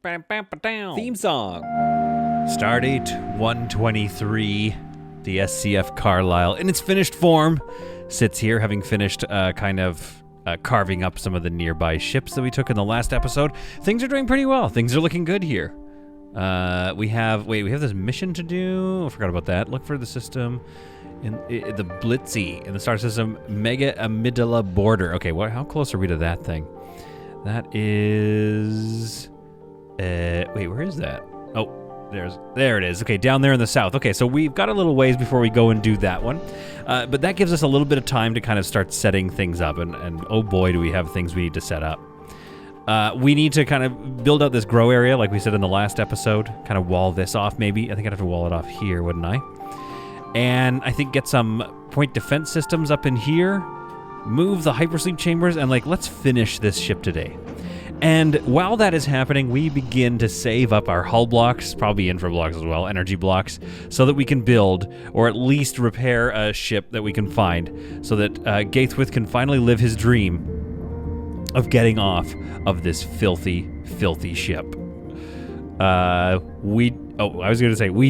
Theme song. Stardate 123. The SCF Carlisle, in its finished form, sits here, having finished carving up some of the nearby ships that we took in the last episode. Things are doing pretty well. Things are looking good here. We have this mission to do. I forgot about that. Look for the system in the Blitzy in the star system Mega Amygdala border. Okay, how close are we to that thing? That is where is that? Oh, there it is. Okay, down there in the south. Okay, so we've got a little ways before we go and do that one. But that gives us a little bit of time to kind of start setting things up, and oh boy, do we have things we need to set up. We need to kind of build out this grow area, like we said in the last episode. Kind of wall this off, maybe. I think I'd have to wall it off here, wouldn't I? And I think get some point defense systems up in here. Move the hypersleep chambers, and let's finish this ship today. And while that is happening, we begin to save up our hull blocks, probably infra blocks as well, energy blocks, so that we can build, or at least repair a ship that we can find, so that Gaithwith can finally live his dream of getting off of this filthy, filthy ship. We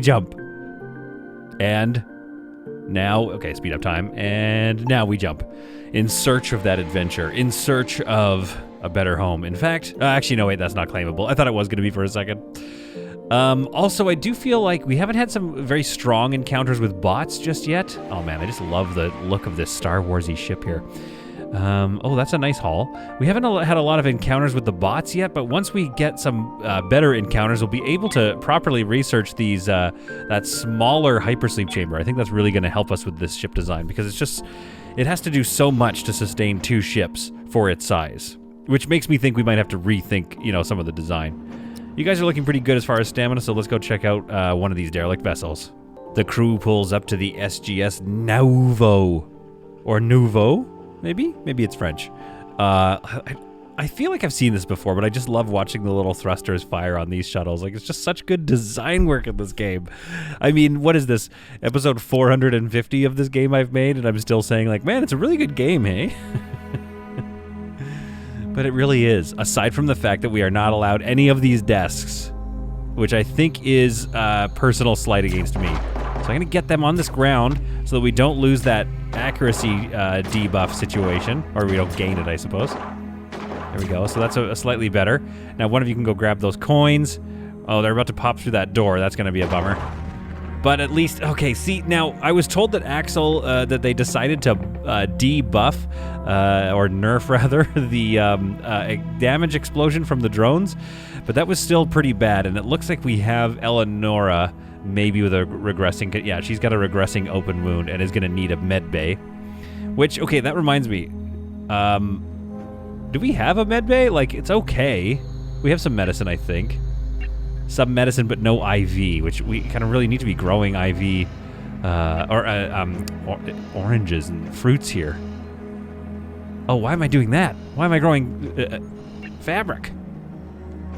jump. And now, okay, speed up time, and now we jump. In search of that adventure, in search of a better home. In fact, actually, no, wait, that's not claimable. I thought it was going to be for a second. Also, I do feel like we haven't had some very strong encounters with bots just yet. Oh man, I just love the look of this Star Wars-y ship here. Oh, that's a nice haul. We haven't had a lot of encounters with the bots yet, but once we get some better encounters, we'll be able to properly research these that smaller hypersleep chamber. I think that's really going to help us with this ship design, because it has to do so much to sustain 2 ships for its size, which makes me think we might have to rethink, some of the design. You guys are looking pretty good as far as stamina, so let's go check out one of these derelict vessels. The crew pulls up to the SGS Nouveau, or Nouveau, maybe? Maybe it's French. I feel like I've seen this before, but I just love watching the little thrusters fire on these shuttles. It's just such good design work in this game. I mean, what is this? Episode 450 of this game I've made, and I'm still saying, man, it's a really good game, hey? But it really is, aside from the fact that we are not allowed any of these desks, which I think is personal slight against me. So I'm going to get them on this ground so that we don't lose that accuracy debuff situation, or we don't gain it, I suppose. There we go. So that's a slightly better. Now one of you can go grab those coins. Oh, they're about to pop through that door. That's going to be a bummer. But at least, okay, see, now I was told that Axel, that they decided to debuff, or nerf rather, the damage explosion from the drones, but that was still pretty bad, and it looks like we have Eleonora maybe with a regressing, yeah, she's got a regressing open wound and is going to need a med bay, which, okay, that reminds me, do we have a med bay? It's okay. We have some medicine, I think. Some medicine, but no IV, which we kind of really need to be growing IV, oranges and fruits here. Oh, why am I doing that? Why am I growing fabric?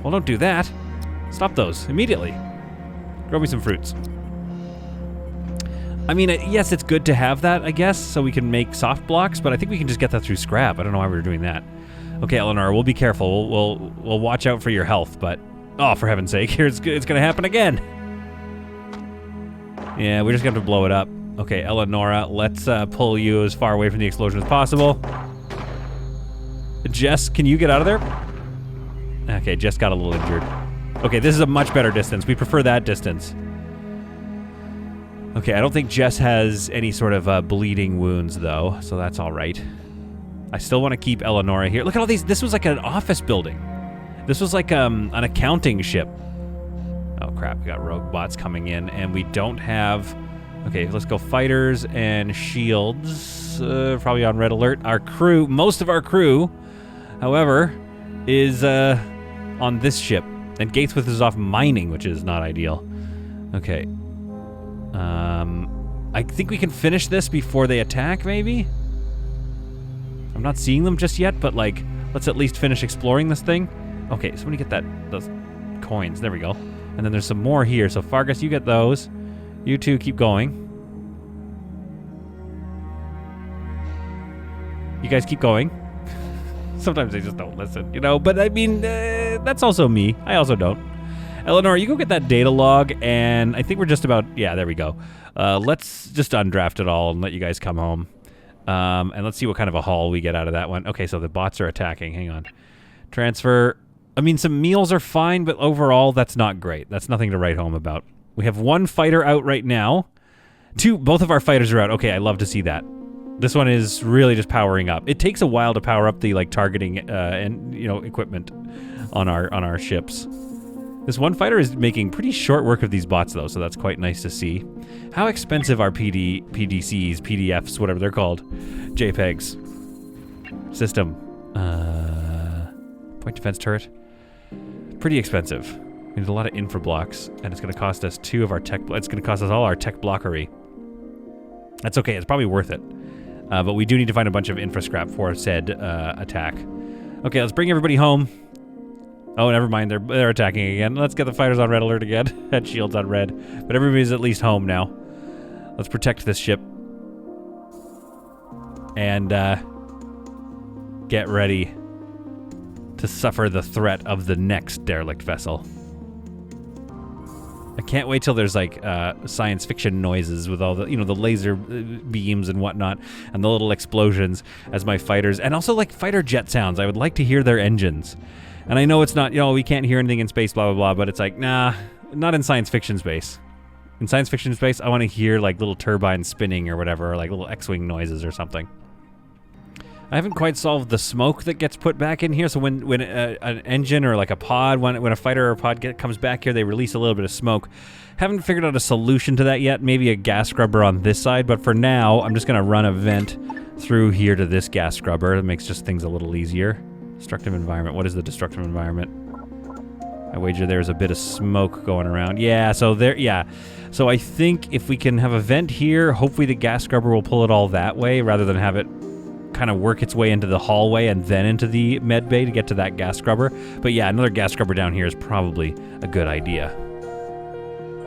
Well, don't do that. Stop those immediately. Grow me some fruits. I mean, yes, it's good to have that, I guess, so we can make soft blocks, but I think we can just get that through scrap. I don't know why we were doing that. Okay, Eleanor, we'll be careful. We'll watch out for your health, but oh, for heaven's sake, it's going to happen again. Yeah, we're just going to have to blow it up. Okay, Eleonora, let's pull you as far away from the explosion as possible. Jess, can you get out of there? Okay, Jess got a little injured. Okay, this is a much better distance. We prefer that distance. Okay, I don't think Jess has any sort of bleeding wounds, though, so that's all right. I still want to keep Eleonora here. Look at all these. This was like an office building. This was like an accounting ship. Oh, crap. We got rogue bots coming in, and we don't have... Okay, let's go fighters and shields. Probably on red alert. Our crew, most of our crew, however, is on this ship. And Gaithwith is off mining, which is not ideal. Okay. I think we can finish this before they attack, maybe? I'm not seeing them just yet, but let's at least finish exploring this thing. Okay, somebody get those coins. There we go. And then there's some more here. So Fargus, you get those. You two keep going. You guys keep going. Sometimes they just don't listen, but I mean, That's also me. I also don't. Eleanor, you go get that data log, and I think we're just about... Yeah, there we go. Let's just undraft it all and let you guys come home. And let's see what kind of a haul we get out of that one. Okay, so the bots are attacking. Hang on. Transfer. I mean, some meals are fine, but overall, that's not great. That's nothing to write home about. We have one fighter out right now. Both of our fighters are out. Okay, I love to see that. This one is really just powering up. It takes a while to power up the targeting and equipment on our ships. This one fighter is making pretty short work of these bots though, so that's quite nice to see. How expensive are PDCs, PDFs, whatever they're called, JPEGs? System. Point defense turret. Pretty expensive. We need a lot of infra blocks, and it's going to cost us 2 of our tech. It's going to cost us all our tech blockery. That's okay. It's probably worth it. But we do need to find a bunch of infra scrap for said attack. Okay, let's bring everybody home. Oh, never mind. They're attacking again. Let's get the fighters on red alert again. Head shields on red. But everybody's at least home now. Let's protect this ship. And get ready to suffer the threat of the next derelict vessel. I can't wait till there's like science fiction noises with all the, the laser beams and whatnot, and the little explosions as my fighters, and also like fighter jet sounds. I would like to hear their engines. And I know it's not, we can't hear anything in space, blah, blah, blah, but it's like, nah, not in science fiction space. In science fiction space, I want to hear like little turbines spinning or whatever, or like little X-wing noises or something. I haven't quite solved the smoke that gets put back in here. So when an engine or like a pod, when a fighter or a pod comes back here, they release a little bit of smoke. Haven't figured out a solution to that yet. Maybe a gas scrubber on this side, but for now, I'm just going to run a vent through here to this gas scrubber. It makes just things a little easier. Destructive environment. What is the destructive environment? I wager there's a bit of smoke going around. Yeah, so there, yeah. So I think if we can have a vent here, hopefully the gas scrubber will pull it all that way rather than have it kind of work its way into the hallway and then into the med bay to get to that gas scrubber. But yeah, another gas scrubber down here is probably a good idea.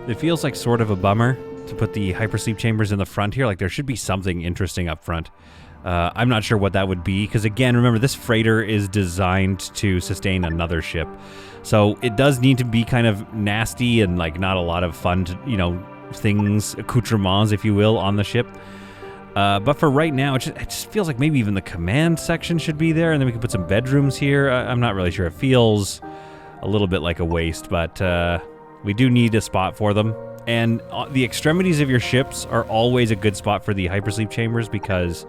It feels like sort of a bummer to put the hypersleep chambers in the front here. Like there should be something interesting up front. I'm not sure what that would be, because again, remember, this freighter is designed to sustain another ship. So it does need to be kind of nasty and like not a lot of fun to, things, accoutrements, if you will, on the ship. But for right now, it just feels like maybe even the command section should be there, and then we can put some bedrooms here. I'm not really sure. It feels a little bit like a waste, but we do need a spot for them. And the extremities of your ships are always a good spot for the hypersleep chambers, because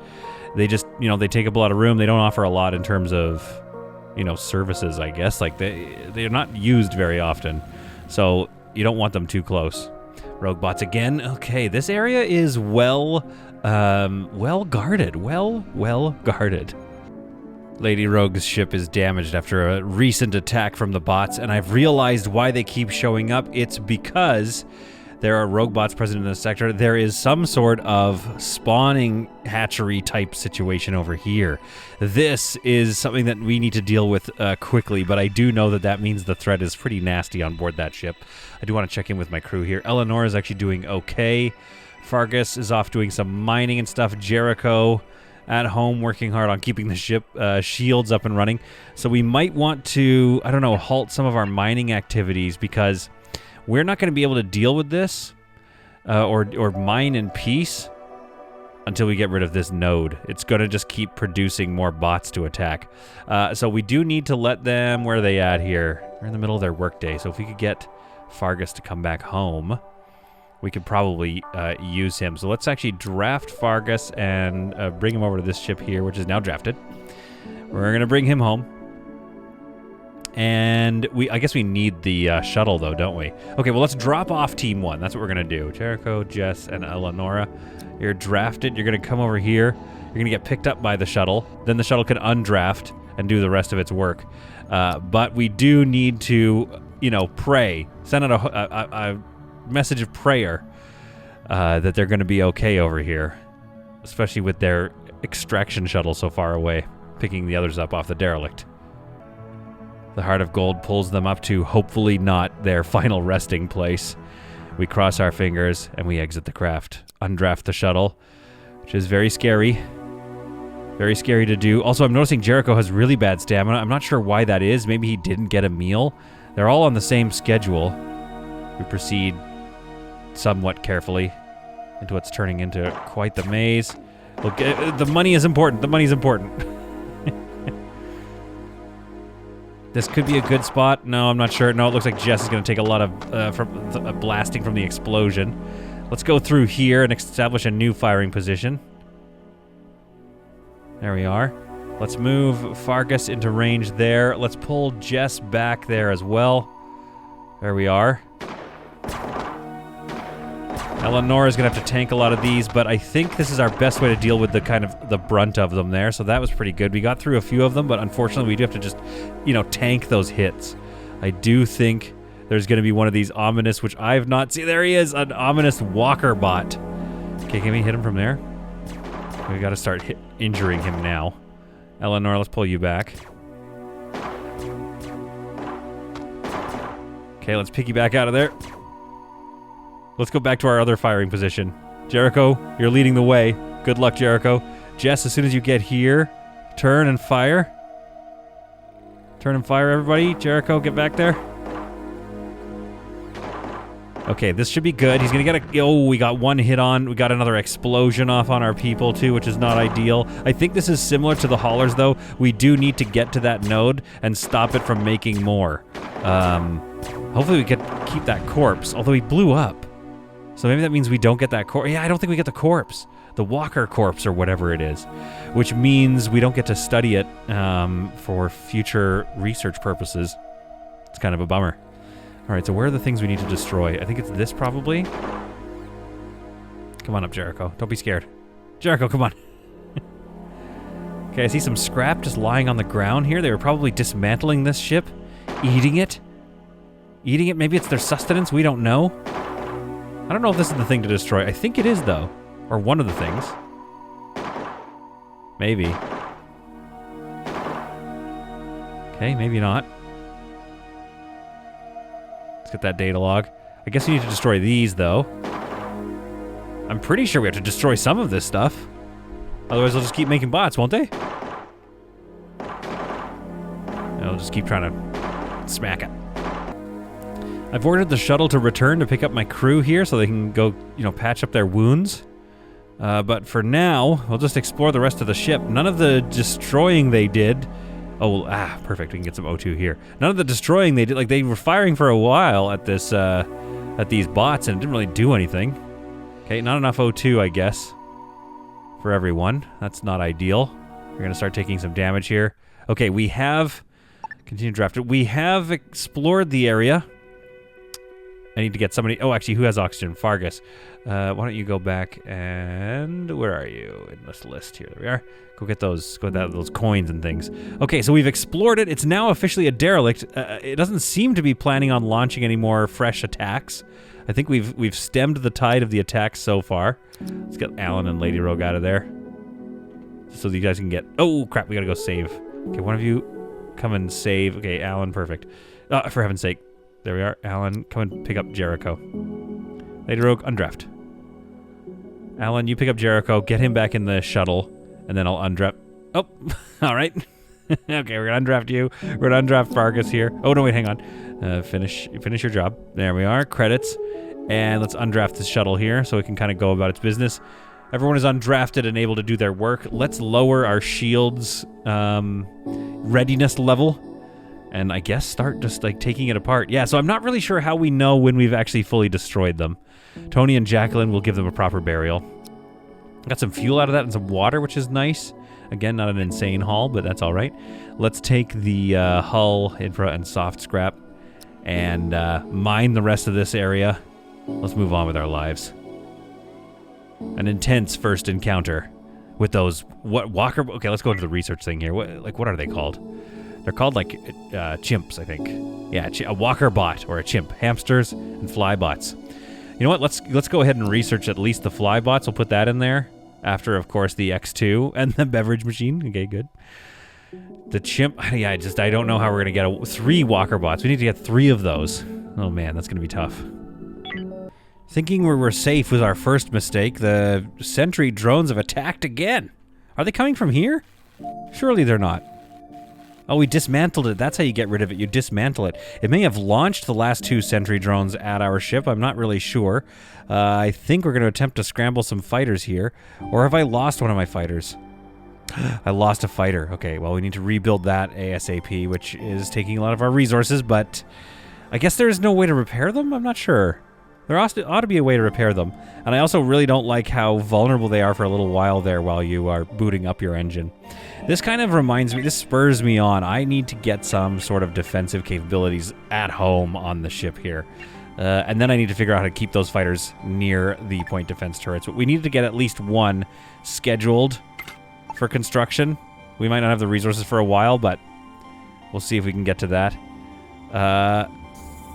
they just, they take up a lot of room. They don't offer a lot in terms of, services, I guess. Like they're not used very often, so you don't want them too close. Rogue bots again. Okay, this area is well guarded. Well guarded. Lady Rogue's ship is damaged after a recent attack from the bots, and I've realized why they keep showing up. It's because there are rogue bots present in this sector. There is some sort of spawning hatchery type situation over here. This is something that we need to deal with quickly, but I do know that means the threat is pretty nasty on board that ship. I do want to check in with my crew here. Eleanor is actually doing okay. Fargus is off doing some mining and stuff. Jericho at home working hard on keeping the ship shields up and running. So we might want to, halt some of our mining activities, because we're not going to be able to deal with this or mine in peace until we get rid of this node. It's going to just keep producing more bots to attack. So we do need to let them... Where are they at here? They're in the middle of their workday. So if we could get Fargus to come back home, we could probably use him. So let's actually draft Fargus and bring him over to this ship here, which is now drafted. We're going to bring him home. And I guess we need the shuttle, though, don't we? Okay, well, let's drop off Team 1. That's what we're going to do. Jericho, Jess, and Eleonora. You're drafted. You're going to come over here. You're going to get picked up by the shuttle. Then the shuttle can undraft and do the rest of its work. But we do need to, pray. Send out a message of prayer that they're going to be okay over here. Especially with their extraction shuttle so far away, picking the others up off the derelict. The Heart of Gold pulls them up to hopefully not their final resting place. We cross our fingers and we exit the craft. Undraft the shuttle, which is very scary. Very scary to do. Also, I'm noticing Jericho has really bad stamina. I'm not sure why that is. Maybe he didn't get a meal. They're all on the same schedule. We proceed somewhat carefully into what's turning into quite the maze. Look, the money is important. The money's important. This could be a good spot. No, I'm not sure. No, it looks like Jess is going to take a lot of blasting from the explosion. Let's go through here and establish a new firing position. There we are. Let's move Fargus into range there. Let's pull Jess back there as well. There we are. Eleanor's going to have to tank a lot of these, but I think this is our best way to deal with the kind of the brunt of them there. So that was pretty good. We got through a few of them, but unfortunately we do have to just, tank those hits. I do think there's going to be one of these ominous, which I've not seen. There he is, an ominous walker bot. Okay, can we hit him from there? We got to start injuring him now. Eleanor, let's pull you back. Okay, let's piggyback out of there. Let's go back to our other firing position. Jericho, you're leading the way. Good luck, Jericho. Jess, as soon as you get here, turn and fire. Turn and fire, everybody. Jericho, get back there. Okay, this should be good. He's going to get we got one hit on. We got another explosion off on our people, too, which is not ideal. I think this is similar to the haulers, though. We do need to get to that node and stop it from making more. Hopefully we could keep that corpse, although he blew up. So maybe that means we don't get that corpse. Yeah, I don't think we get the corpse. The walker corpse or whatever it is. Which means we don't get to study it for future research purposes. It's kind of a bummer. All right, so where are the things we need to destroy? I think it's this probably. Come on up, Jericho. Don't be scared. Jericho, come on. Okay, I see some scrap just lying on the ground here. They were probably dismantling this ship, eating it. Eating it, maybe it's their sustenance, we don't know. I don't know if this is the thing to destroy. I think it is, though. Or one of the things. Maybe. Okay, maybe not. Let's get that data log. I guess we need to destroy these, though. I'm pretty sure we have to destroy some of this stuff. Otherwise, they'll just keep making bots, won't they? They'll just keep trying to smack it. I've ordered the shuttle to return to pick up my crew here so they can go, patch up their wounds. But for now, we'll just explore the rest of the ship. None of the destroying they did... Oh, perfect. We can get some O2 here. None of the destroying they did... they were firing for a while at this, at these bots, and it didn't really do anything. Okay, not enough O2, I guess, for everyone. That's not ideal. We're going to start taking some damage here. Okay, we have... Continue drafted. We have explored the area. I need to get somebody... Oh, actually, who has oxygen? Fargus. Why don't you go back and... Where are you in this list here? There we are. Go get those coins and things. Okay, so we've explored it. It's now officially a derelict. It doesn't seem to be planning on launching any more fresh attacks. I think we've stemmed the tide of the attacks so far. Let's get Alan and Lady Rogue out of there. So you guys can get... Oh, crap, we gotta go save. Okay, one of you come and save. Okay, Alan, perfect. For heaven's sake. There we are. Alan, come and pick up Jericho. Lady Rogue, undraft. Alan, you pick up Jericho, get him back in the shuttle, and then I'll undraft. Oh, all right. Okay, we're gonna undraft you. We're gonna undraft Fargus here. Oh no, wait, hang on. Finish your job. There we are. Credits, and let's undraft this shuttle here so it can kind of go about its business. Everyone is undrafted and able to do their work. Let's lower our shields readiness level. And I guess start just taking it apart. Yeah, so I'm not really sure how we know when we've actually fully destroyed them. Tony and Jacqueline will give them a proper burial. Got some fuel out of that and some water, which is nice. Again, not an insane haul, but that's all right. Let's take the hull, infra, and soft scrap and mine the rest of this area. Let's move on with our lives. An intense first encounter with those... Walker... Okay, let's go into the research thing here. What are they called? They're called chimps, I think. Yeah, a walker bot or a chimp. Hamsters and fly bots. You know what? Let's go ahead and research at least the fly bots. We'll put that in there. After, of course, the X2 and the beverage machine. Okay, good. The chimp. Yeah, I don't know how we're gonna get 3 walker bots. We need to get 3 of those. Oh man, that's gonna be tough. Thinking we were safe was our first mistake. The sentry drones have attacked again. Are they coming from here? Surely they're not. Oh, we dismantled it. That's how you get rid of it. You dismantle it. It may have launched the last 2 sentry drones at our ship. I'm not really sure. I think we're going to attempt to scramble some fighters here. Or have I lost one of my fighters? I lost a fighter. Okay, well, we need to rebuild that ASAP, which is taking a lot of our resources, but I guess there's no way to repair them? I'm not sure. There ought to be a way to repair them. And I also really don't like how vulnerable they are for a little while there while you are booting up your engine. This kind of reminds me, this spurs me on. I need to get some sort of defensive capabilities at home on the ship here. And then I need to figure out how to keep those fighters near the point defense turrets. But we need to get at least one scheduled for construction. We might not have the resources for a while, but we'll see if we can get to that.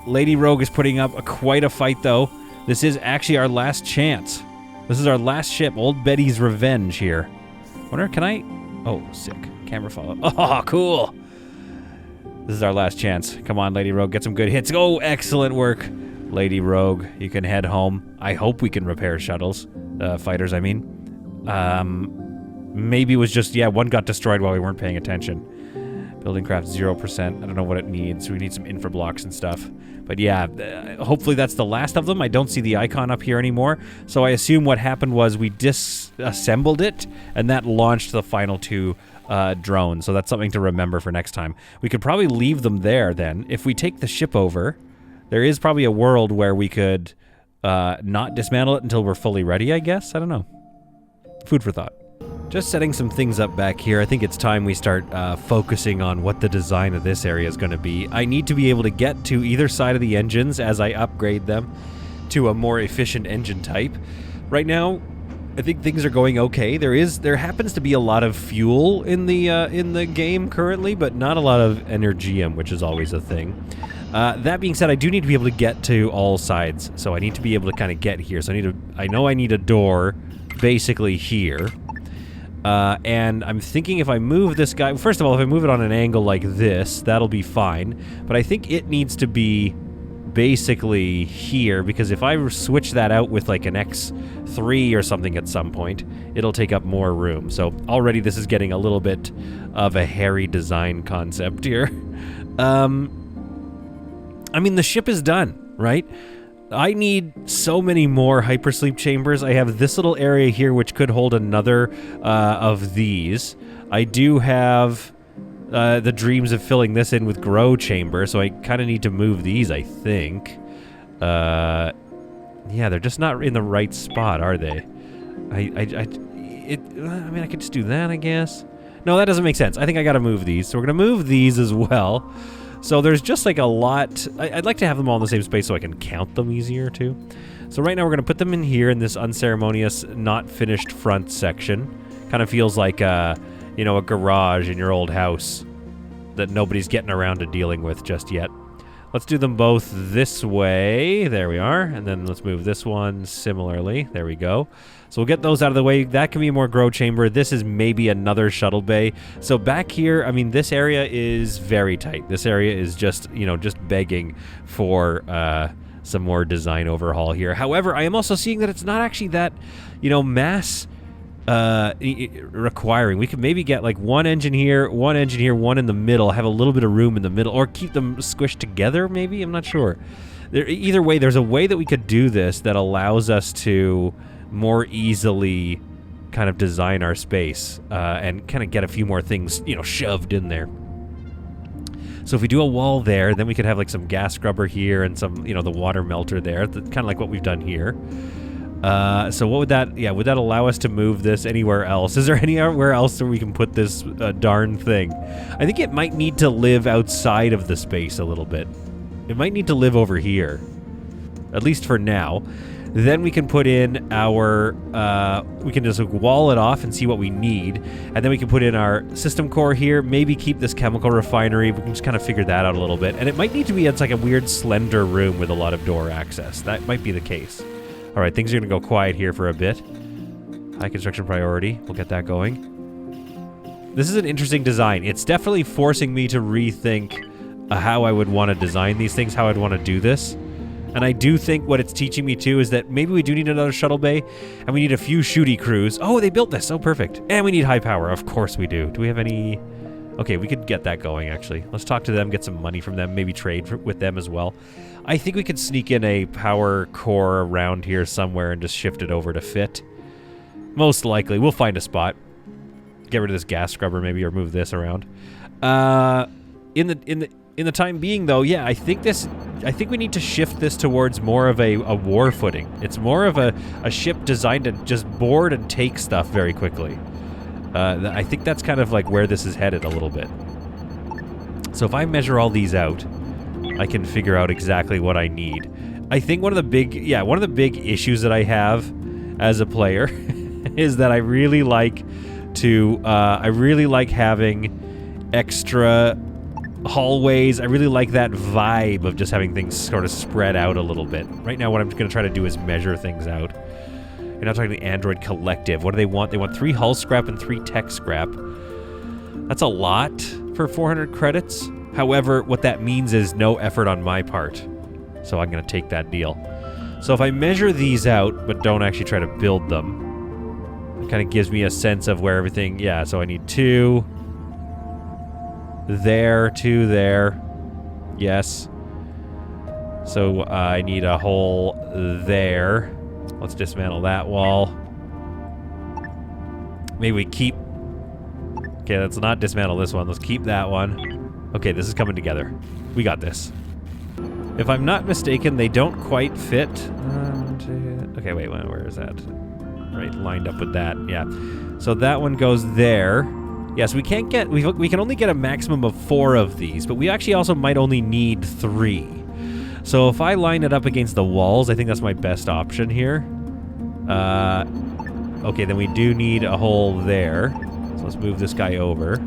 Lady Rogue is putting up quite a fight, though. This is actually our last chance. This is our last ship, Old Betty's Revenge here. Wonder, can I... Oh, sick. Camera follow. Oh, cool. This is our last chance. Come on, Lady Rogue, get some good hits. Oh, excellent work. Lady Rogue, you can head home. I hope we can repair shuttles. Fighters, I mean. Maybe it was just, yeah, one got destroyed while we weren't paying attention. Building craft 0%. I don't know what it needs. We need some infra blocks and stuff. But yeah, hopefully that's the last of them. I don't see the icon up here anymore. So I assume what happened was we disassembled it, and that launched the final 2 drones. So that's something to remember for next time. We could probably leave them there then. If we take the ship over, there is probably a world where we could not dismantle it until we're fully ready, I guess. I don't know. Food for thought. Just setting some things up back here. I think it's time we start focusing on what the design of this area is going to be. I need to be able to get to either side of the engines as I upgrade them to a more efficient engine type. Right now, I think things are going okay. There happens to be a lot of fuel in the game currently, but not a lot of energium, which is always a thing. That being said, I do need to be able to get to all sides, so I need to be able to kind of get here. So I know I need a door basically here. And I'm thinking if I move this guy... First of all, if I move it on an angle like this, that'll be fine. But I think it needs to be basically here, because if I switch that out with like an X3 or something at some point, it'll take up more room. So already this is getting a little bit of a hairy design concept here. I mean, the ship is done, right? I need so many more hypersleep chambers. I have this little area here which could hold another of these. I do have the dreams of filling this in with grow chamber, so I kind of need to move these, I think. Yeah, they're just not in the right spot, are they? I mean, I could just do that, I guess. No, that doesn't make sense. I think I gotta move these. So we're gonna move these as well. So there's just like a lot. I'd like to have them all in the same space so I can count them easier too. So right now we're gonna put them in here in this unceremonious, not finished front section. Kind of feels like you know, a garage in your old house that nobody's getting around to dealing with just yet. Let's do them both this way. There we are. And then let's move this one similarly. There we go. So we'll get those out of the way. That can be more grow chamber. This is maybe another shuttle bay. So back here, I mean, this area is very tight. This area is just, you know, just begging for some more design overhaul here. However, I am also seeing that it's not actually that, you know, mass requiring. We could maybe get like one engine here, one in the middle, have a little bit of room in the middle, or keep them squished together maybe. I'm not sure. Either way, there's a way that we could do this that allows us to more easily kind of design our space and kind of get a few more things, you know, shoved in there. So if we do a wall there, then we could have like some gas scrubber here and some, you know, the water melter there, kind of like what we've done here. So what would that, yeah, would that allow us to move this anywhere else? Is there anywhere else where we can put this darn thing? I think it might need to live outside of the space a little bit. It might need to live over here, at least for now. Then we can put in our, we can just wall it off and see what we need. And then we can put in our system core here, maybe keep this chemical refinery. We can just kind of figure that out a little bit. And it might need to be, it's like a weird slender room with a lot of door access. That might be the case. All right, things are going to go quiet here for a bit. High construction priority. We'll get that going. This is an interesting design. It's definitely forcing me to rethink how I would want to design these things, how I'd want to do this. And I do think what it's teaching me, too, is that maybe we do need another shuttle bay, and we need a few shooty crews. Oh, they built this. Oh, perfect. And we need high power. Of course we do. Do we have any... Okay, we could get that going, actually. Let's talk to them, get some money from them, maybe trade with them as well. I think we could sneak in a power core around here somewhere and just shift it over to fit. Most likely. We'll find a spot. Get rid of this gas scrubber, maybe, or move this around. In the time being, though, yeah, I think we need to shift this towards more of a war footing. It's more of a ship designed to just board and take stuff very quickly. I think that's kind of like where this is headed a little bit. So if I measure all these out, I can figure out exactly what I need. I think one of the big issues that I have as a player is that I really like having extra hallways. I really like that vibe of just having things sort of spread out a little bit. Right now, what I'm going to try to do is measure things out. You're not talking to the Android Collective. What do they want? They want 3 hull scrap and 3 tech scrap. That's a lot for 400 credits. However, what that means is no effort on my part. So I'm going to take that deal. So if I measure these out, but don't actually try to build them, it kind of gives me a sense of where everything... Yeah, so I need 2... There, 2 there. Yes. So I need a hole there. Let's dismantle that wall. Maybe we keep... Okay, let's not dismantle this one. Let's keep that one. Okay, this is coming together. We got this. If I'm not mistaken, they don't quite fit. Okay, wait, where is that? Right, lined up with that. Yeah. So that one goes there. Yes, we can't get... We can only get a maximum of 4 of these, but we actually also might only need 3. So if I line it up against the walls, I think that's my best option here. Okay, then we do need a hole there. So let's move this guy over.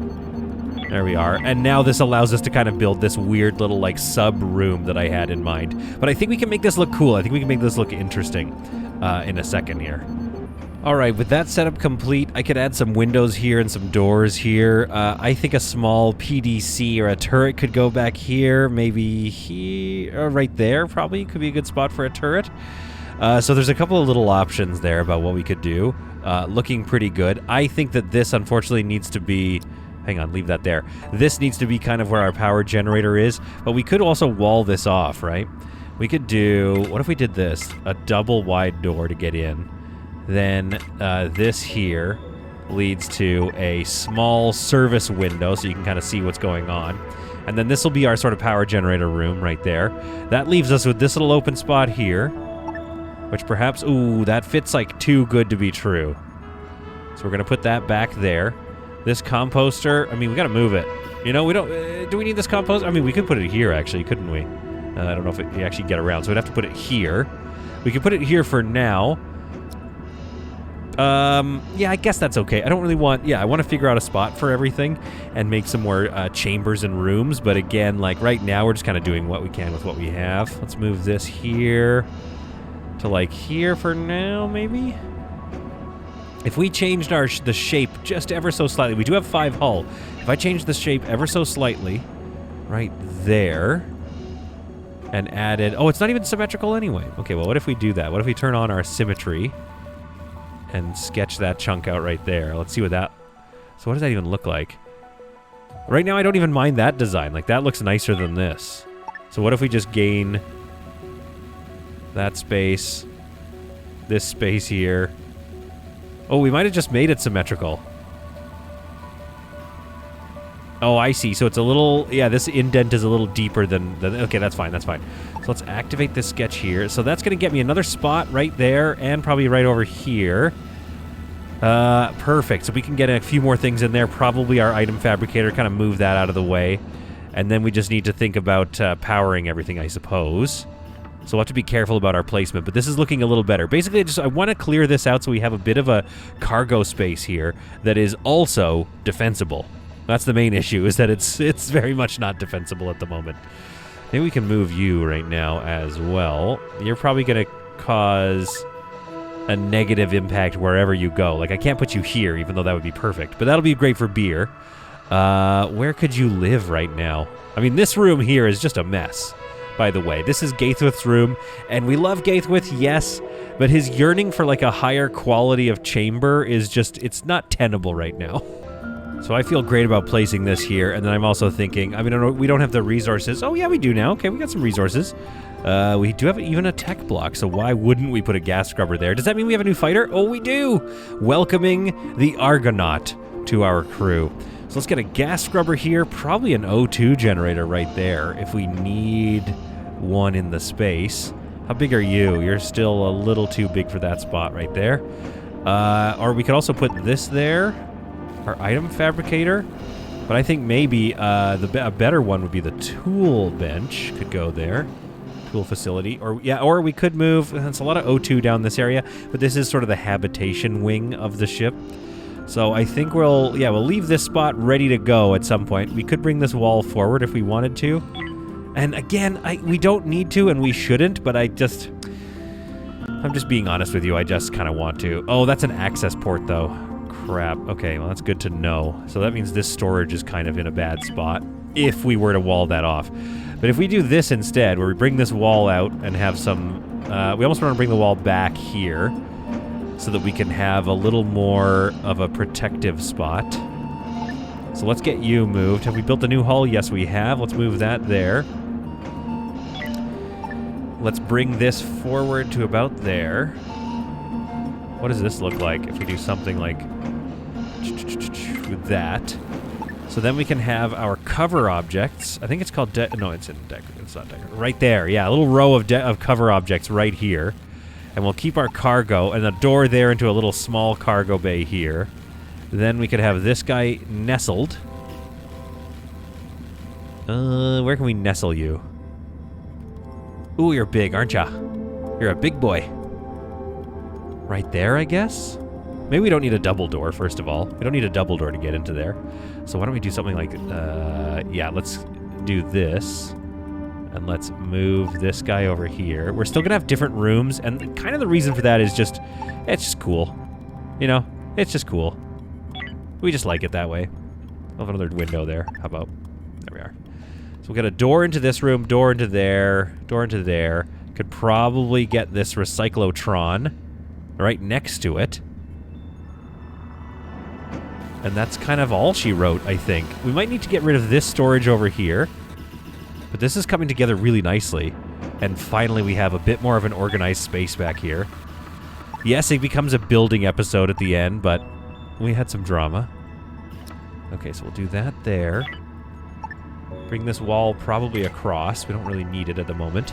There we are. And now this allows us to kind of build this weird little, like, sub-room that I had in mind. But I think we can make this look cool. I think we can make this look interesting in a second here. Alright, with that setup complete, I could add some windows here and some doors here. I think a small PDC or a turret could go back here, maybe here, right there probably could be a good spot for a turret. So there's a couple of little options there about what we could do. Looking pretty good. I think that this unfortunately needs to be... Hang on, leave that there. This needs to be kind of where our power generator is, but we could also wall this off, right? We could do... What if we did this? A double wide door to get in. Then this here leads to a small service window so you can kind of see what's going on. And then this will be our sort of power generator room right there. That leaves us with this little open spot here, which perhaps, ooh, that fits like too good to be true. So we're going to put that back there. This composter, I mean, we got to move it. You know, we don't, do we need this composter? I mean, we could put it here actually, couldn't we? I don't know if we actually get around, so we'd have to put it here. We could put it here for now. Yeah, I guess that's okay. I don't really want... Yeah, I want to figure out a spot for everything and make some more chambers and rooms. But again, like right now, we're just kind of doing what we can with what we have. Let's move this here to like here for now, maybe? If we changed the shape just ever so slightly... We do have 5 hull. If I change the shape ever so slightly, right there, and added... Oh, it's not even symmetrical anyway. Okay, well, what if we do that? What if we turn on our symmetry... and sketch that chunk out right there. Let's see what that... So what does that even look like? Right now, I don't even mind that design. Like, that looks nicer than this. So what if we just gain that space, this space here? Oh, we might have just made it symmetrical. Oh, I see. So it's a little... Yeah, this indent is a little deeper than... Okay, that's fine. That's fine. So let's activate this sketch here. So that's going to get me another spot right there and probably right over here. Perfect. So we can get a few more things in there. Probably our item fabricator, kind of move that out of the way. And then we just need to think about powering everything, I suppose. So we'll have to be careful about our placement. But this is looking a little better. Basically, I want to clear this out so we have a bit of a cargo space here that is also defensible. That's the main issue, is that it's very much not defensible at the moment. Maybe we can move you right now as well. You're probably going to cause a negative impact wherever you go. Like, I can't put you here, even though that would be perfect. But that'll be great for beer. Where could you live right now? I mean, this room here is just a mess. by the way. This is Gaithwith's room, and we love Gaithwith, yes, but his yearning for like a higher quality of chamber is just, it's not tenable right now. So I feel great about placing this here, and then I'm also thinking, I mean, we don't have the resources. Oh yeah, we do now. Okay, we got some resources. We do have even a tech block, so why wouldn't we put a gas scrubber there? Does that mean we have a new fighter? Oh, we do! Welcoming the Argonaut to our crew. So let's get a gas scrubber here, probably an O2 generator right there, if we need one in the space. How big are you? You're still a little too big for that spot right there. Or we could also put this there, our item fabricator. But I think maybe a better one would be the tool bench. Could go there. Tool facility. Or we could move, there's a lot of O2 down this area, but this is sort of the habitation wing of the ship. So I think we'll leave this spot ready to go at some point. We could bring this wall forward if we wanted to. And again, we don't need to and we shouldn't, but I'm just being honest with you, I just kind of want to. Oh, that's an access port though. Crap. Okay, well that's good to know. So that means this storage is kind of in a bad spot if we were to wall that off. But if we do this instead, where we bring this wall out and have some... we almost want to bring the wall back here so that we can have a little more of a protective spot. So let's get you moved. Have we built a new hull? Yes, we have. Let's move that there. Let's bring this forward to about there. What does this look like if we do something like with that? So then we can have our cover objects. I think it's called no, it's in deck. It's not deck. Right there, yeah, a little row of cover objects right here. And we'll keep our cargo and a door there into a little small cargo bay here. Then we could have this guy nestled. Where can we nestle you? Ooh, you're big, aren't ya? You're a big boy. Right there, I guess? Maybe we don't need a double door, first of all. We don't need a double door to get into there. So why don't we do something like, yeah, let's do this. And let's move this guy over here. We're still gonna have different rooms, and kind of the reason for that is just, it's just cool. You know, it's just cool. We just like it that way. We'll have another window there. How about, there we are. So we'll get a door into this room, door into there, door into there. Could probably get this recyclotron right next to it. And that's kind of all she wrote, I think. We might need to get rid of this storage over here. But this is coming together really nicely. And finally we have a bit more of an organized space back here. Yes, it becomes a building episode at the end, but we had some drama. Okay, so we'll do that there. Bring this wall probably across. We don't really need it at the moment.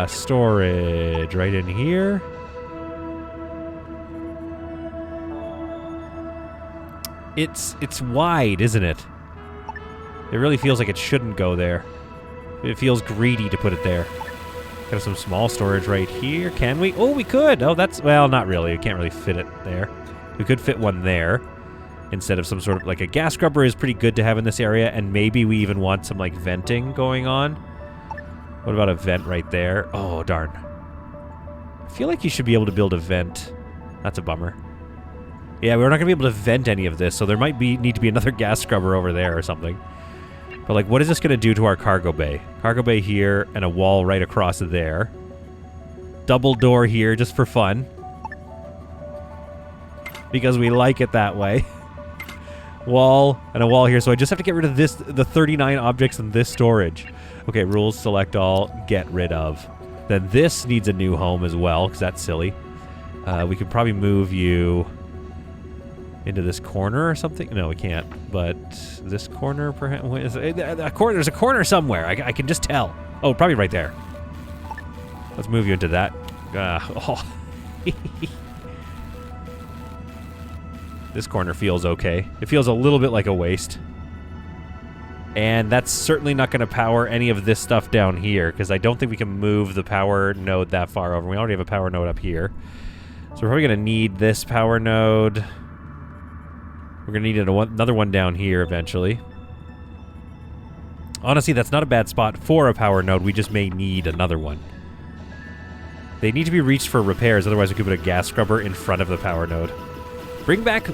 Storage right in here. It's wide, isn't it? It really feels like it shouldn't go there. It feels greedy to put it there. Got some small storage right here. Can we? Oh, we could. Oh, that's... Well, not really. We can't really fit it there. We could fit one there instead of some sort of... Like, a gas scrubber is pretty good to have in this area, and maybe we even want some, like, venting going on. What about a vent right there? Oh, darn. I feel like you should be able to build a vent. That's a bummer. Yeah, we're not going to be able to vent any of this, so there might need to be another gas scrubber over there or something. But, like, what is this going to do to our cargo bay? Cargo bay here and a wall right across there. Double door here just for fun. Because we like it that way. Wall and a wall here, so I just have to get rid of this, the 39 objects in this storage. Okay, rules, select all, get rid of. Then this needs a new home as well, because that's silly. We could probably move you into this corner or something. No, we can't. But this corner, perhaps. There's a corner somewhere. I can just tell. Oh, probably right there. Let's move you into that. Oh. This corner feels okay. It feels a little bit like a waste. And that's certainly not going to power any of this stuff down here, because I don't think we can move the power node that far over. We already have a power node up here. So we're probably going to need this power node. We're going to need another one down here eventually. Honestly, that's not a bad spot for a power node. We just may need another one. They need to be reached for repairs, otherwise we could put a gas scrubber in front of the power node. Bring back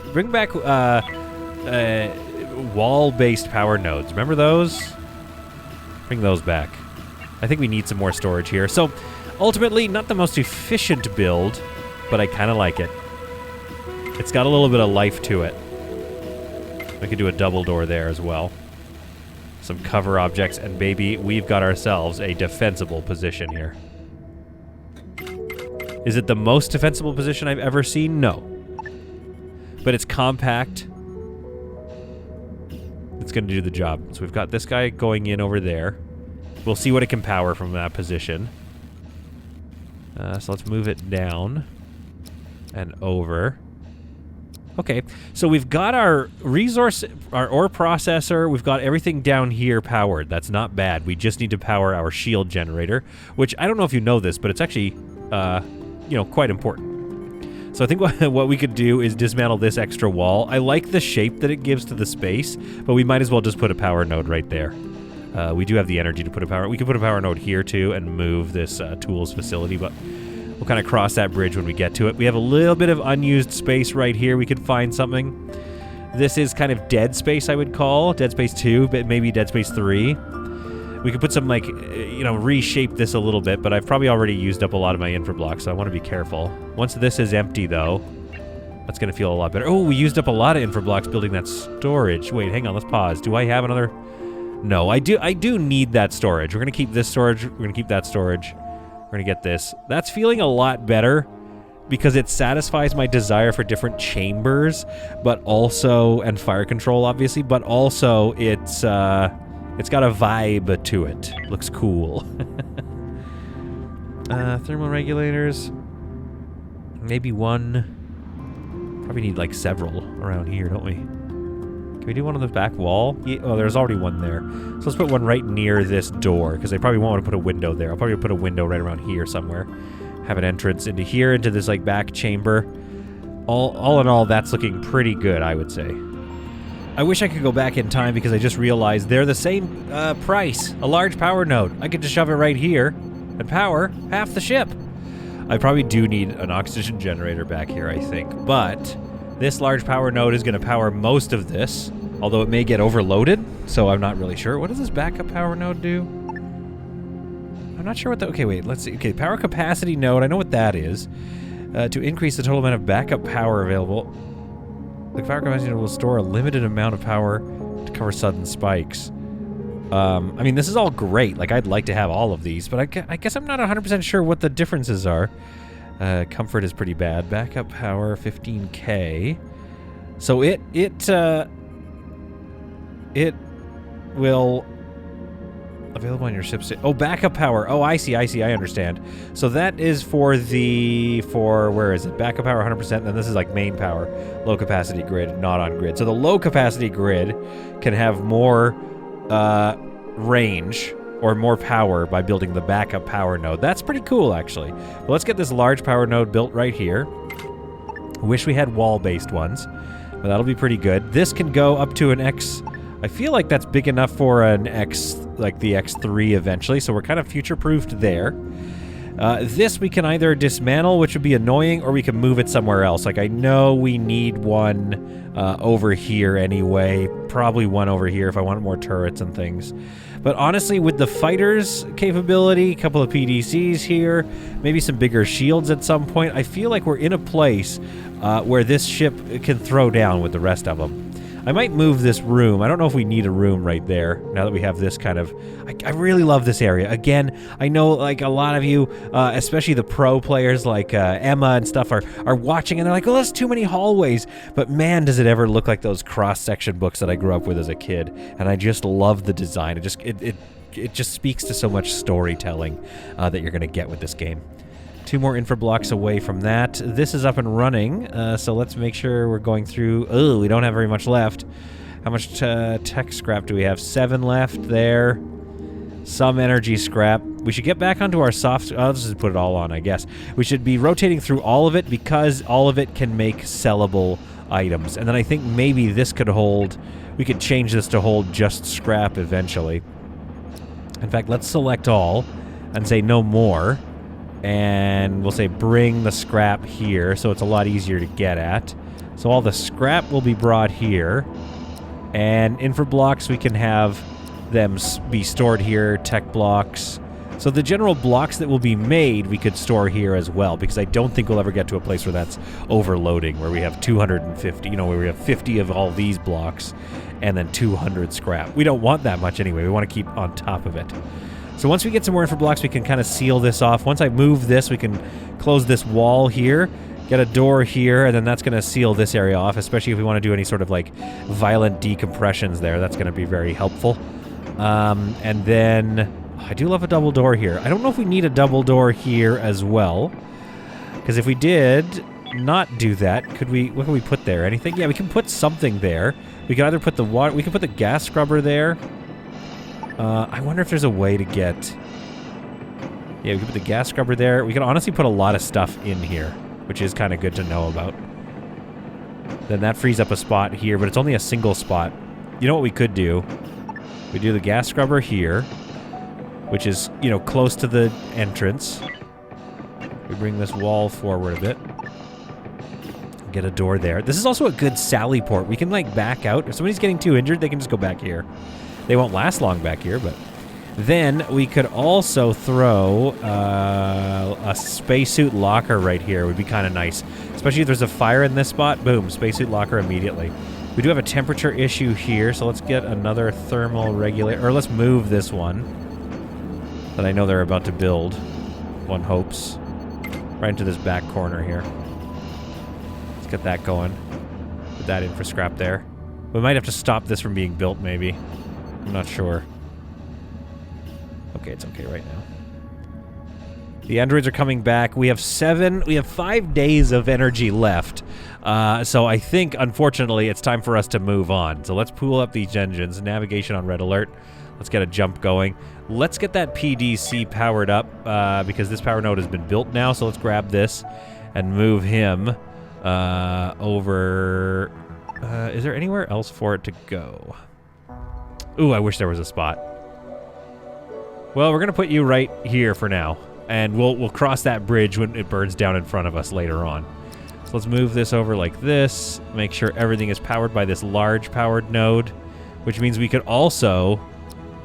wall-based power nodes. Remember those? Bring those back. I think we need some more storage here. So, ultimately, not the most efficient build, but I kind of like it. It's got a little bit of life to it. We could do a double door there as well. Some cover objects, and baby, we've got ourselves a defensible position here. Is it the most defensible position I've ever seen? No. But it's compact. It's going to do the job. So we've got this guy going in over there. We'll see what it can power from that position. So let's move it down and over. Okay, so we've got our resource, our ore processor, we've got everything down here powered. That's not bad. We just need to power our shield generator, which I don't know if you know this, but it's actually, you know, quite important. So I think what we could do is dismantle this extra wall. I like the shape that it gives to the space, but we might as well just put a power node right there. We do have the energy to put a power. We could put a power node here too and move this tools facility, but we'll kind of cross that bridge when we get to it. We have a little bit of unused space right here. We could find something. This is kind of dead space, I would call. Dead Space 2, but maybe Dead Space 3. We could put some, like, you know, reshape this a little bit, but I've probably already used up a lot of my infra blocks, so I want to be careful. Once this is empty, though, that's going to feel a lot better. Oh, we used up a lot of infra blocks building that storage. Wait, hang on, let's pause. Do I have another? No, I do need that storage. We're going to keep this storage. We're going to keep that storage. We're going to get this. That's feeling a lot better because it satisfies my desire for different chambers, but also, and fire control, obviously, but also it's got a vibe to it. Looks cool. Thermal regulators. Maybe one. Probably need like several around here, don't we? Can we do one on the back wall? Yeah, oh, there's already one there. So let's put one right near this door, because they probably won't want to put a window there. I'll probably put a window right around here somewhere. Have an entrance into here, into this like back chamber. All in all, that's looking pretty good, I would say. I wish I could go back in time because I just realized they're the same price. A large power node. I could just shove it right here and power half the ship. I probably do need an oxygen generator back here, I think. But this large power node is going to power most of this, although it may get overloaded, so I'm not really sure. What does this backup power node do? I'm not sure what the... Okay, wait, let's see. Okay, power capacity node, I know what that is. To increase the total amount of backup power available, the power capacity node will store a limited amount of power to cover sudden spikes. I mean, this is all great. Like, I'd like to have all of these, but I guess I'm not 100% sure what the differences are. Comfort is pretty bad. Backup power, 15K. So it will... Available on your ship. Oh, backup power. Oh, I see, I understand. So that is for where is it? Backup power 100%, and this is like main power. Low capacity grid, not on grid. So the low capacity grid can have more range or more power by building the backup power node. That's pretty cool, actually. But let's get this large power node built right here. Wish we had wall-based ones, but that'll be pretty good. This can go up to an X... I feel like that's big enough for an X, like the X3 eventually, so we're kind of future-proofed there. This we can either dismantle, which would be annoying, or we can move it somewhere else. Like, I know we need one over here anyway. Probably one over here if I want more turrets and things. But honestly, with the fighters capability, a couple of PDCs here, maybe some bigger shields at some point, I feel like we're in a place where this ship can throw down with the rest of them. I might move this room. I don't know if we need a room right there now that we have this kind of... I really love this area. Again, I know like a lot of you, especially the pro players like Emma and stuff are watching and they're like, oh, that's too many hallways. But man, does it ever look like those cross-section books that I grew up with as a kid. And I just love the design. It just speaks to so much storytelling that you're going to get with this game. 2 more infra blocks away from that. This is up and running, so let's make sure we're going through... Oh, we don't have very much left. How much tech scrap do we have? 7 left there. Some energy scrap. We should get back onto our soft... Oh, let's just put it all on, I guess. We should be rotating through all of it because all of it can make sellable items. And then I think maybe this could hold... We could change this to hold just scrap eventually. In fact, let's select all and say no more. And we'll say bring the scrap here, so it's a lot easier to get at. So all the scrap will be brought here. And infra blocks we can have them be stored here, tech blocks. So the general blocks that will be made, we could store here as well, because I don't think we'll ever get to a place where that's overloading, where we have 250, where we have 50 of all these blocks and then 200 scrap. We don't want that much anyway. We want to keep on top of it. So once we get some more infra blocks, we can kind of seal this off. Once I move this, we can close this wall here, get a door here, and then that's going to seal this area off, especially if we want to do any sort of like violent decompressions there. That's going to be very helpful. And then I do love a double door here. I don't know if we need a double door here as well, because if we did not do that, what could we put there? Anything? Yeah, we can put something there. We could either put the water, we could put the gas scrubber there. I wonder if there's a way to get... Yeah, we could put the gas scrubber there. We could honestly put a lot of stuff in here, which is kind of good to know about. Then that frees up a spot here, but it's only a single spot. You know what we could do? We do the gas scrubber here, which is, close to the entrance. We bring this wall forward a bit. Get a door there. This is also a good sally port. We can, back out. If somebody's getting too injured, they can just go back here. They won't last long back here, but... Then we could also throw a spacesuit locker right here. It would be kind of nice. Especially if there's a fire in this spot. Boom, spacesuit locker immediately. We do have a temperature issue here, so let's get another thermal regulator. Or let's move this one that I know they're about to build. One hopes. Right into this back corner here. Let's get that going. Put that in for scrap there. We might have to stop this from being built, maybe. I'm not sure. Okay, it's okay right now. The androids are coming back. We have 5 days of energy left. So I think, unfortunately, it's time for us to move on. So let's pull up these engines. Navigation on red alert. Let's get a jump going. Let's get that PDC powered up, because this power node has been built now. So let's grab this and move him over. Is there anywhere else for it to go? Ooh, I wish there was a spot. Well, we're going to put you right here for now. And we'll cross that bridge when it burns down in front of us later on. So let's move this over like this. Make sure everything is powered by this large powered node. Which means we could also...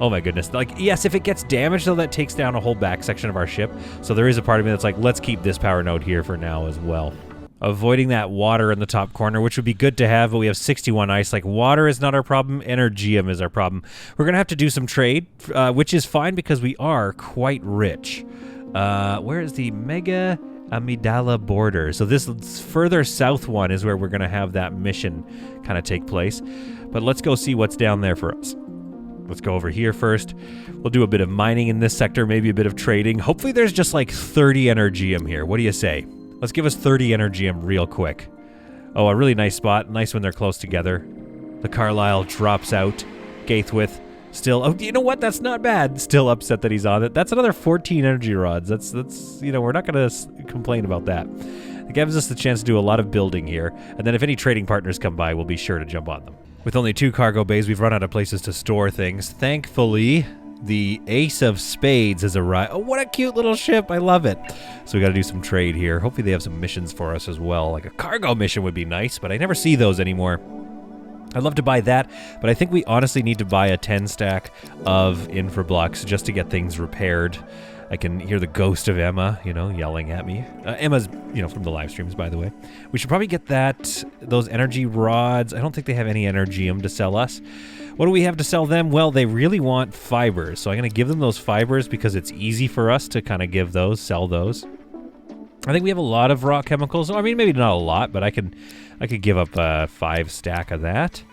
Oh my goodness. Yes, if it gets damaged, though, that takes down a whole back section of our ship. So there is a part of me that's like, let's keep this power node here for now as well. Avoiding that water in the top corner, which would be good to have, but we have 61 ice. Water is not our problem. Energium is our problem. We're going to have to do some trade, which is fine because we are quite rich. Where is the Mega Amygdala border? So this further south one is where we're going to have that mission kind of take place. But let's go see what's down there for us. Let's go over here first. We'll do a bit of mining in this sector, maybe a bit of trading. Hopefully there's just 30 Energium here. What do you say? Let's give us 30 Energium real quick. Oh, a really nice spot. Nice when they're close together. The Carlisle drops out. Gaithwith still... Oh, you know what? That's not bad. Still upset that he's on it. That's another 14 energy rods. That's we're not going to complain about that. It gives us the chance to do a lot of building here. And then if any trading partners come by, we'll be sure to jump on them. With only 2 cargo bays, we've run out of places to store things. Thankfully, the Ace of Spades has arrived. Oh, what a cute little ship. I love it. So we got to do some trade here. Hopefully they have some missions for us as well. Like a cargo mission would be nice, but I never see those anymore. I'd love to buy that, but I think we honestly need to buy a 10 stack of infra blocks just to get things repaired. I can hear the ghost of Emma, yelling at me. Emma's, from the live streams, by the way. We should probably get those energy rods. I don't think they have any Energium to sell us. What do we have to sell them? Well, they really want fibers, so I'm going to give them those fibers because it's easy for us to kind of sell those. I think we have a lot of raw chemicals. I mean, maybe not a lot, but I could give up a 5 stack of that.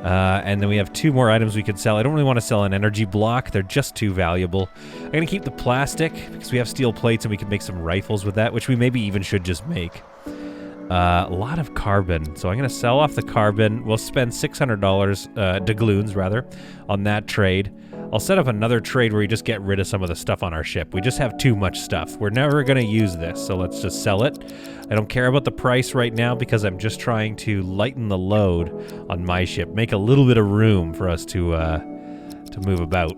And then we have 2 more items we could sell. I don't really want to sell an energy block. They're just too valuable. I'm going to keep the plastic because we have steel plates and we can make some rifles with that, which we maybe even should just make. A lot of carbon. So I'm going to sell off the carbon. We'll spend $600, doubloons rather, on that trade. I'll set up another trade where we just get rid of some of the stuff on our ship. We just have too much stuff. We're never going to use this, so let's just sell it. I don't care about the price right now because I'm just trying to lighten the load on my ship, make a little bit of room for us to move about.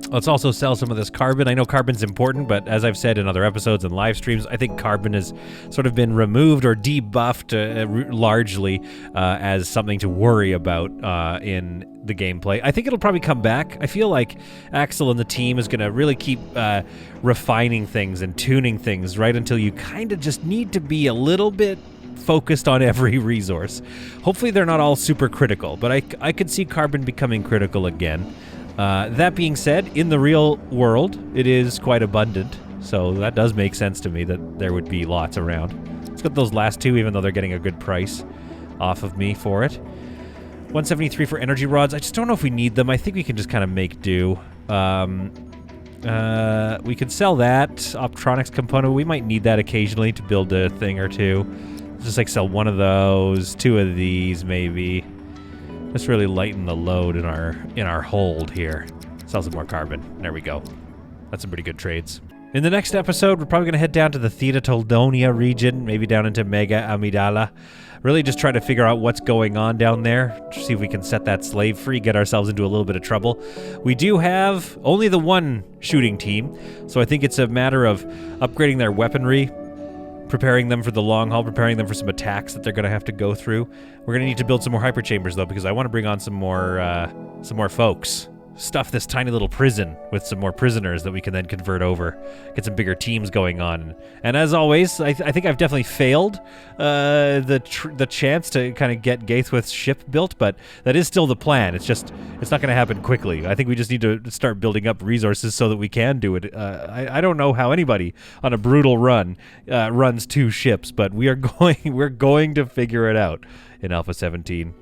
Let's also sell some of this carbon. I know carbon's important, but as I've said in other episodes and live streams, I think carbon has sort of been removed or debuffed largely as something to worry about in the gameplay. I think it'll probably come back. I feel like Axel and the team is going to really keep refining things and tuning things right until you kind of just need to be a little bit focused on every resource. Hopefully they're not all super critical, but I could see carbon becoming critical again. That being said, in the real world, it is quite abundant, so that does make sense to me that there would be lots around. Let's get those last two, even though they're getting a good price off of me for it. 173 for energy rods. I just don't know if we need them. I think we can just kind of make do. We could sell that optronics component. We might need that occasionally to build a thing or two. Just like sell one of those, two of these maybe. Let's really lighten the load in our hold here. Sell some more carbon. There we go. That's some pretty good trades. In the next episode, we're probably going to head down to the Theta Toldonia region, maybe down into Mega Amidala. Really just try to figure out what's going on down there, see if we can set that slave free, get ourselves into a little bit of trouble. We do have only the one shooting team, so I think it's a matter of upgrading their weaponry, preparing them for the long haul, preparing them for some attacks that they're going to have to go through. We're going to need to build some more hyperchambers, though, because I want to bring on some more folks. Stuff this tiny little prison with some more prisoners that we can then convert over. Get some bigger teams going on. And as always, I think I've definitely failed the chance to kind of get Gaithwith's ship built, but that is still the plan. It's not going to happen quickly. I think we just need to start building up resources so that we can do it. I don't know how anybody on a brutal run runs two ships, but we're going to figure it out in Alpha 17.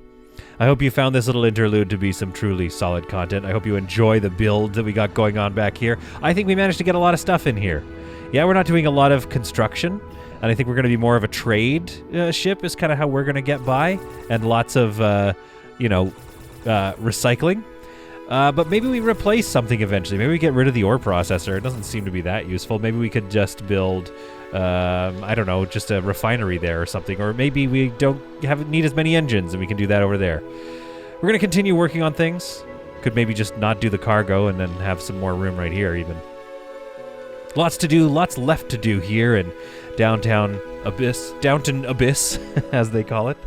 I hope you found this little interlude to be some truly solid content. I hope you enjoy the build that we got going on back here. I think we managed to get a lot of stuff in here. Yeah, we're not doing a lot of construction, and I think we're going to be more of a trade ship is kind of how we're going to get by, and lots of, recycling. But maybe we replace something eventually. Maybe we get rid of the ore processor. It doesn't seem to be that useful. Maybe we could just build, just a refinery there or something. Or maybe we don't need as many engines and we can do that over there. We're going to continue working on things. Could maybe just not do the cargo and then have some more room right here even. Lots to do, lots left to do here in Downton Abyss, as they call it.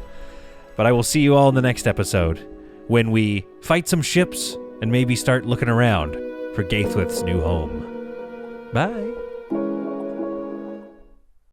But I will see you all in the next episode when we fight some ships and maybe start looking around for Gaithwith's new home. Bye.